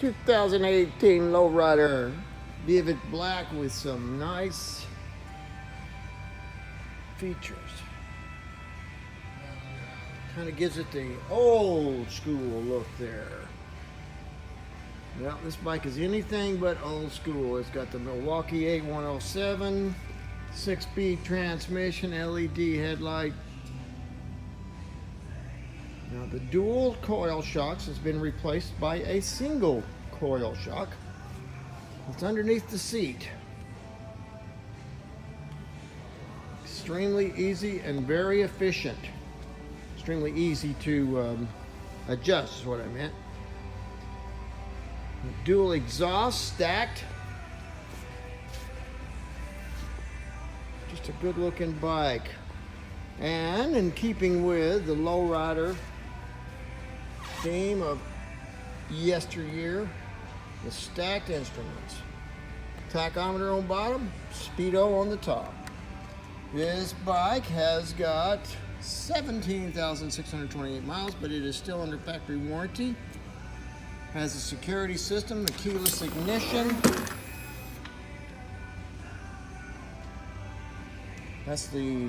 2018 Low Rider, vivid black with some nice features. Kind of gives it the old school look there. Well, this bike is anything but old school. It's got the Milwaukee 8107, 6-speed transmission, LED headlight. Now the dual coil shocks has been replaced by a single coil shock. It's underneath the seat. Extremely easy and very efficient. Extremely easy to adjust is what I meant. Dual exhaust stacked. Just a good looking bike. And in keeping with the Low Rider theme of yesteryear, the stacked instruments. Tachometer on bottom, speedo on the top. This bike has got 17,628 miles, but it is still under factory warranty. Has a security system, a keyless ignition. That's the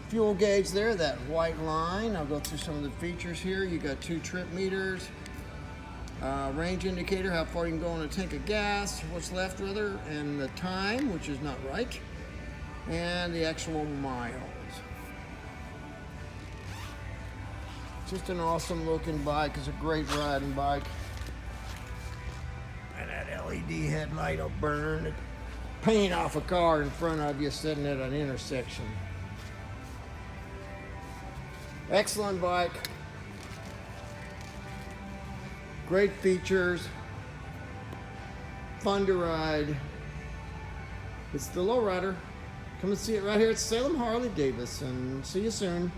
fuel gauge there, that white line. I'll go through some of the features here. You got 2 trip meters, range indicator, how far you can go on a tank of gas, what's left rather, and the time, which is not right, and the actual miles. Just an awesome looking bike. It's a great riding bike. And that LED headlight will burn the paint off a car in front of you sitting at an intersection. Excellent bike. Great features. Fun to ride. It's the Low Rider. Come and see it right here at Salem Harley-Davidson. See you soon.